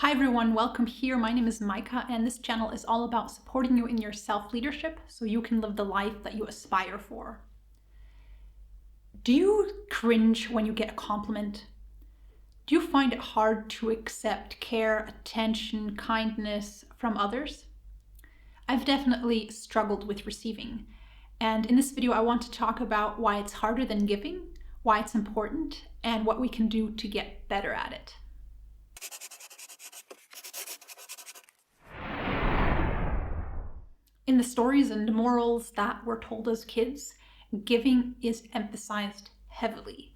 Hi everyone, welcome here. My name is Maika and this channel is all about supporting you in your self-leadership so you can live the life that you aspire for. Do you cringe when you get a compliment? Do you find it hard to accept care, attention, kindness from others? I've definitely struggled with receiving, and in this video I want to talk about why it's harder than giving, why it's important, and what we can do to get better at it. In the stories and morals that were told as kids, giving is emphasized heavily.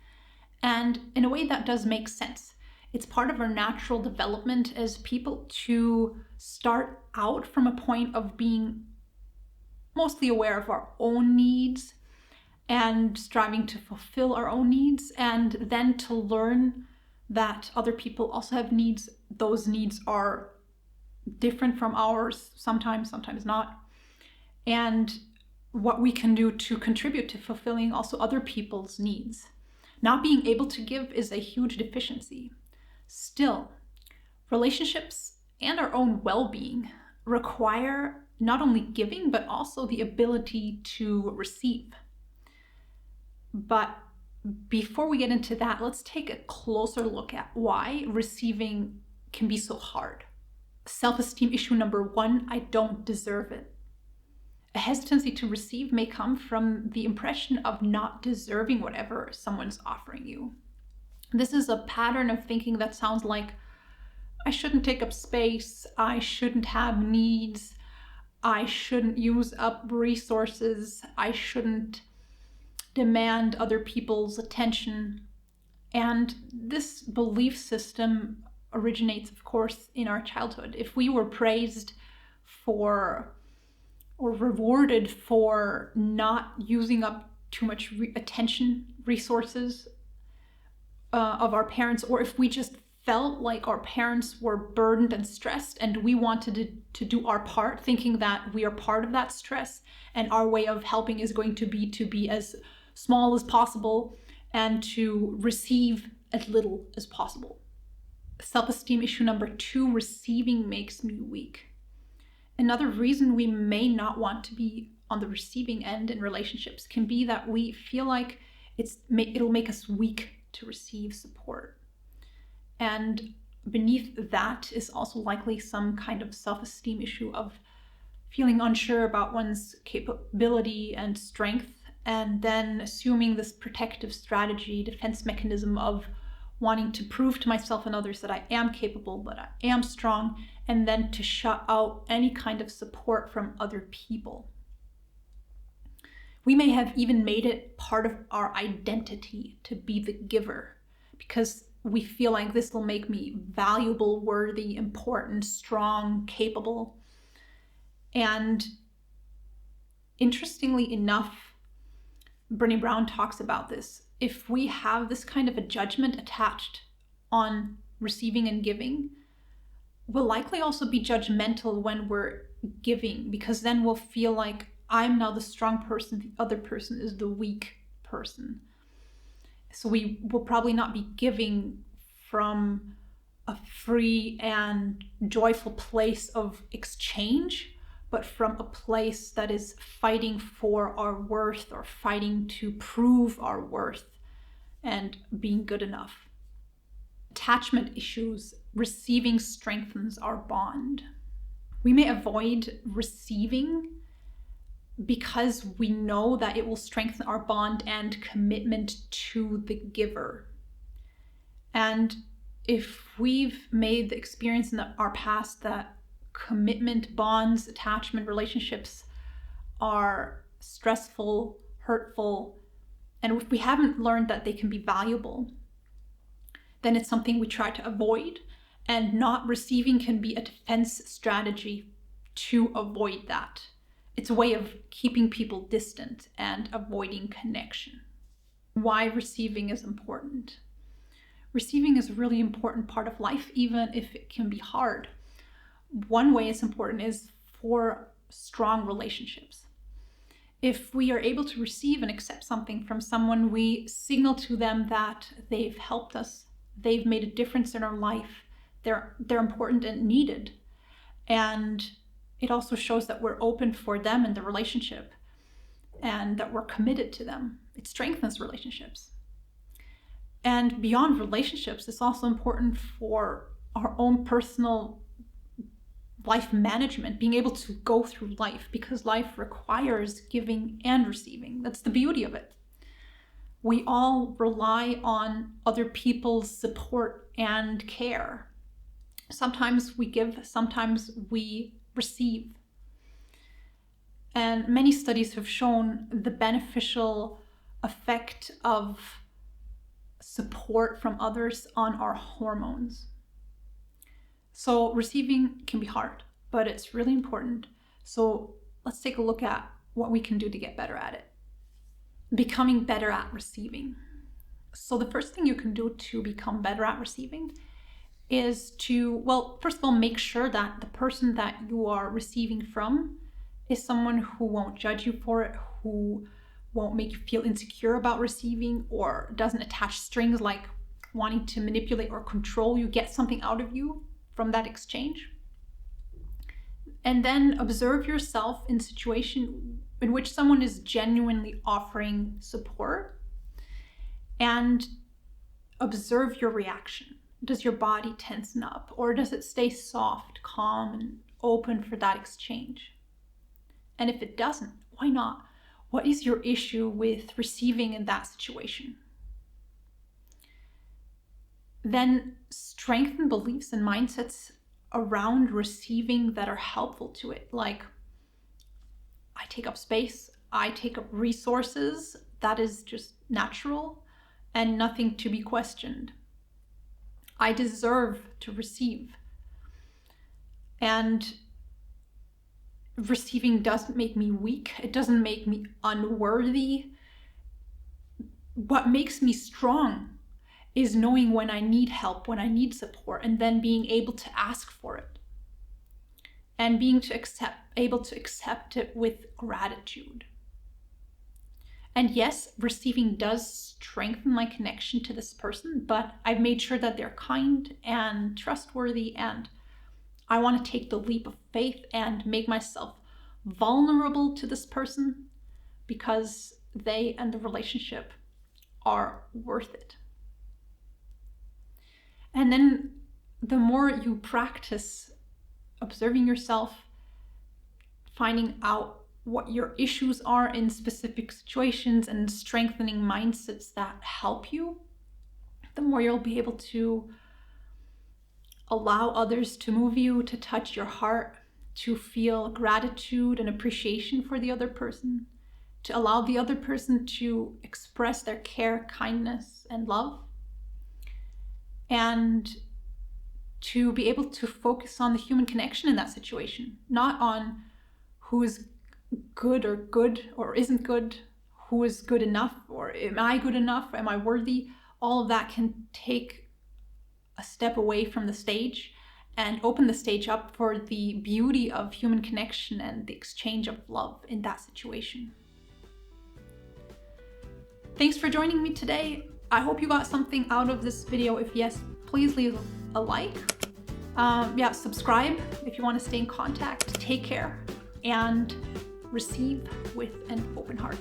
And in a way that does make sense. It's part of our natural development as people to start out from a point of being mostly aware of our own needs and striving to fulfill our own needs, and then to learn that other people also have needs. Those needs are different from ours, sometimes not. And what we can do to contribute to fulfilling also other people's needs. Not being able to give is a huge deficiency. Still, relationships and our own well-being require not only giving, but also the ability to receive. But before we get into that, let's take a closer look at why receiving can be so hard. Self-esteem issue number one, I don't deserve it. A hesitancy to receive may come from the impression of not deserving whatever someone's offering you. This is a pattern of thinking that sounds like, I shouldn't take up space, I shouldn't have needs, I shouldn't use up resources, I shouldn't demand other people's attention. And this belief system originates, of course, in our childhood. If we were praised for or rewarded for not using up too much attention, resources of our parents, or if we just felt like our parents were burdened and stressed and we wanted to do our part, thinking that we are part of that stress and our way of helping is going to be as small as possible and to receive as little as possible. Self-esteem issue number two, receiving makes me weak. Another reason we may not to be on the receiving end in relationships can be that we feel like it'll make us weak to receive support. And beneath that is also likely some kind of self-esteem issue of feeling unsure about one's capability and strength, and then assuming this protective strategy, defense mechanism of wanting to prove to myself and others that I am capable, that I am strong, and then to shut out any kind of support from other people. We may have even made it part of our identity to be the giver because we feel like this will make me valuable, worthy, important, strong, capable. And interestingly enough, Brené Brown talks about this. If we have this kind of a judgment attached on receiving and giving, we'll likely also be judgmental when we're giving, because then we'll feel like I'm now the strong person, the other person is the weak person. So we will probably not be giving from a free and joyful place of exchange, but from a place that is fighting for our worth or fighting to prove our worth and being good enough. Attachment issues, receiving strengthens our bond. We may avoid receiving because we know that it will strengthen our bond and commitment to the giver. And if we've made the experience in our past that commitment, bonds, attachment, relationships are stressful, hurtful, and if we haven't learned that they can be valuable, then it's something we try to avoid, and not receiving can be a defense strategy to avoid that. It's a way of keeping people distant and avoiding connection. Why receiving is important. Receiving is a really important part of life, even if it can be hard. One way it's important is for strong relationships. If we are able to receive and accept something from someone, we signal to them that they've helped us, they've made a difference in our life, They're important and needed. And it also shows that we're open for them in the relationship and that we're committed to them. It strengthens relationships. And beyond relationships, it's also important for our own personal life management, being able to go through life, because life requires giving and receiving. That's the beauty of it. We all rely on other people's support and care. Sometimes we give, sometimes we receive. And many studies have shown the beneficial effect of support from others on our hormones. So receiving can be hard, but it's really important. So let's take a look at what we can do to get better at it. Becoming better at receiving. So the first thing you can do to become better at receiving is to, well, first of all, make sure that the person that you are receiving from is someone who won't judge you for it, who won't make you feel insecure about receiving, or doesn't attach strings like wanting to manipulate or control you, get something out of you from that exchange. And then observe yourself in situation in which someone is genuinely offering support, and observe your reaction. Does your body tensen up, or does it stay soft, calm, and open for that exchange? And if it doesn't, why not? What is your issue with receiving in that situation? Then strengthen beliefs and mindsets around receiving that are helpful to it. Like, I take up space, I take up resources, that is just natural and nothing to be questioned. I deserve to receive. And receiving doesn't make me weak. It doesn't make me unworthy. What makes me strong is knowing when I need help, when I need support, and then being able to ask for it. And being able to accept it with gratitude. And yes, receiving does strengthen my connection to this person, but I've made sure that they're kind and trustworthy, and I want to take the leap of faith and make myself vulnerable to this person because they and the relationship are worth it. And then the more you practice observing yourself, finding out what your issues are in specific situations, and strengthening mindsets that help you, the more you'll be able to allow others to move you, to touch your heart, to feel gratitude and appreciation for the other person, to allow the other person to express their care, kindness, and love, and to be able to focus on the human connection in that situation, not on who is good or isn't good, who is good enough, or am I good enough, am I worthy. All of that can take a step away from the stage and open the stage up for the beauty of human connection and the exchange of love in that situation. Thanks for joining me today. I hope you got something out of this video. If yes, please leave a like. Subscribe if you want to stay in contact. Take care and receive with an open heart.